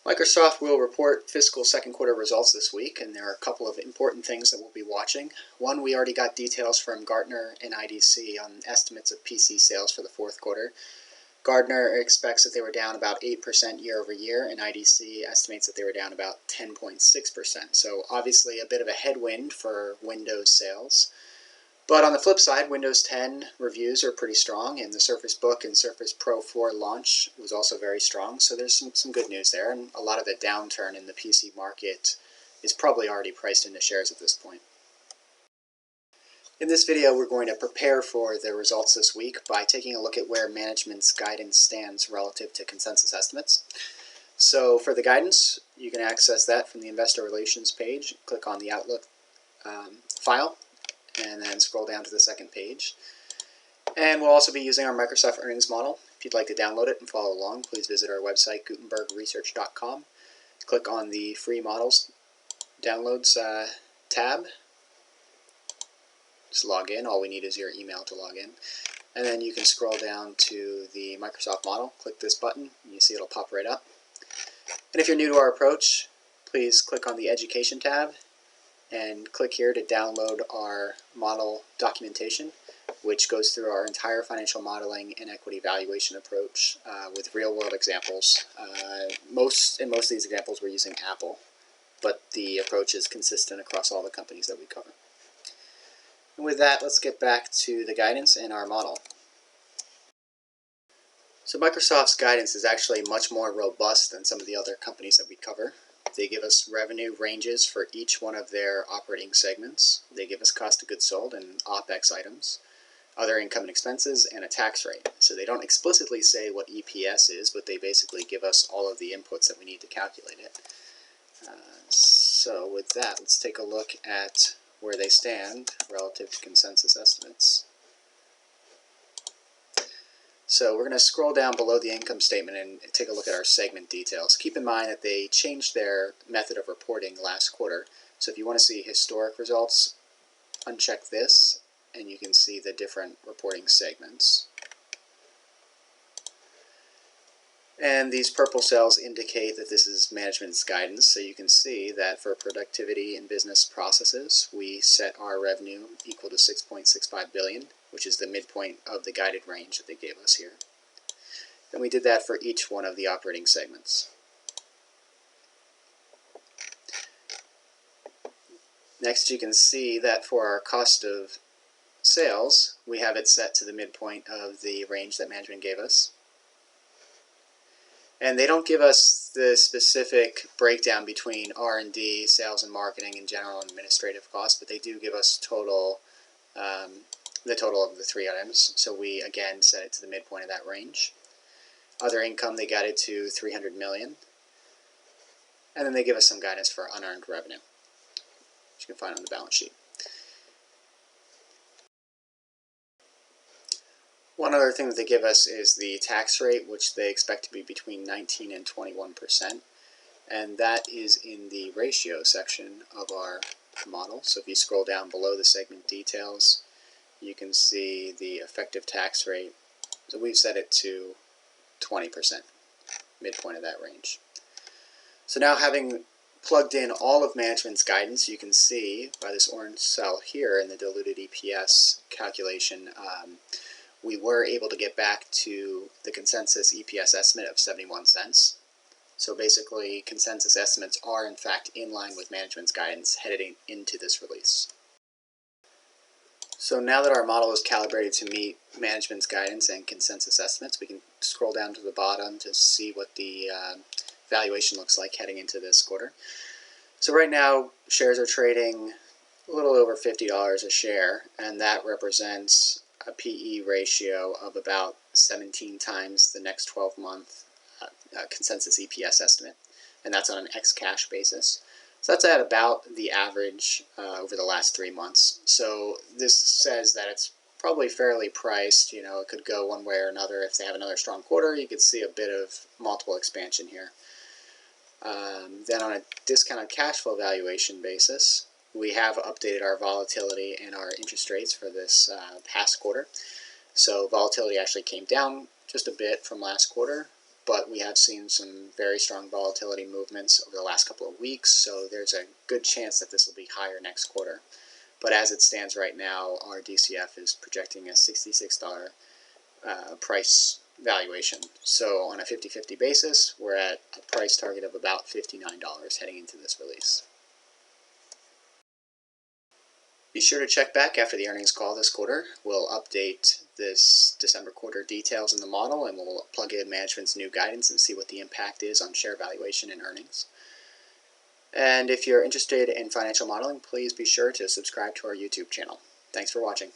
Microsoft will report fiscal second quarter results this week, and there are a couple of important things that we'll be watching. One, we already got details from Gartner and IDC on estimates of PC sales for the fourth quarter. Gartner expects that they were down about 8% year over year, and IDC estimates that they were down about 10.6%. So obviously a bit of a headwind for Windows sales. But on the flip side, Windows 10 reviews are pretty strong, and the Surface Book and Surface Pro 4 launch was also very strong, so there's some good news there, and a lot of the downturn in the PC market is probably already priced into shares at this point. In this video, we're going to prepare for the results this week by taking a look at where management's guidance stands relative to consensus estimates. So for the guidance, you can access that from the Investor Relations page. Click on the Outlook file, and then scroll down to the second page. And we'll also be using our Microsoft earnings model. If you'd like to download it and follow along, please visit our website, gutenbergresearch.com. Click on the free models downloads tab. Just log in. All we need is your email to log in. And then you can scroll down to the Microsoft model. Click this button, and you see it'll pop right up. And if you're new to our approach, please click on the Education tab and click here to download our model documentation, which goes through our entire financial modeling and equity valuation approach with real-world examples. In most of these examples we're using Apple, but the approach is consistent across all the companies that we cover. And with that, let's get back to the guidance and our model. So Microsoft's guidance is actually much more robust than some of the other companies that we cover. They give us revenue ranges for each one of their operating segments. They give us cost of goods sold and OPEX items, other income and expenses, and a tax rate. So they don't explicitly say what EPS is, but they basically give us all of the inputs that we need to calculate it. So with that, let's take a look at where they stand relative to consensus estimates. So we're going to scroll down below the income statement and take a look at our segment details. Keep in mind that they changed their method of reporting last quarter. So if you want to see historic results, uncheck this and you can see the different reporting segments. And these purple cells indicate that this is management's guidance. So you can see that for productivity and business processes, we set our revenue equal to $6.65 billion, which is the midpoint of the guided range that they gave us here. And we did that for each one of the operating segments. Next, you can see that for our cost of sales, we have it set to the midpoint of the range that management gave us. And they don't give us the specific breakdown between R&D, sales and marketing, and general and administrative costs, but they do give us the total of the three items. So we again set it to the midpoint of that range. Other income they guided to $300 million. And then they give us some guidance for unearned revenue, which you can find on the balance sheet. One other thing that they give us is the tax rate, which they expect to be between 19 and 21%. And that is in the ratio section of our model. So if you scroll down below the segment details, you can see the effective tax rate. So we've set it to 20%, midpoint of that range. So now, having plugged in all of management's guidance, you can see by this orange cell here in the diluted EPS calculation, we were able to get back to the consensus EPS estimate of 71 cents. So basically, consensus estimates are in fact in line with management's guidance heading into this release. So now that our model is calibrated to meet management's guidance and consensus estimates, we can scroll down to the bottom to see what the valuation looks like heading into this quarter. So right now, shares are trading a little over $50 a share, and that represents a PE ratio of about 17 times the next 12-month consensus EPS estimate, and that's on an ex-cash basis. So that's at about the average over the last 3 months. So this says that it's probably fairly priced. You know, it could go one way or another. If they have another strong quarter, you could see a bit of multiple expansion here. Then on a discounted cash flow valuation basis, we have updated our volatility and our interest rates for this past quarter. So volatility actually came down just a bit from last quarter, but we have seen some very strong volatility movements over the last couple of weeks, so there's a good chance that this will be higher next quarter. But as it stands right now, our DCF is projecting a $66 price valuation. So on a 50-50 basis, we're at a price target of about $59 heading into this release. Be sure to check back after the earnings call this quarter. We'll update this December quarter details in the model, and we'll plug in management's new guidance and see what the impact is on share valuation and earnings. And if you're interested in financial modeling, please be sure to subscribe to our YouTube channel. Thanks for watching.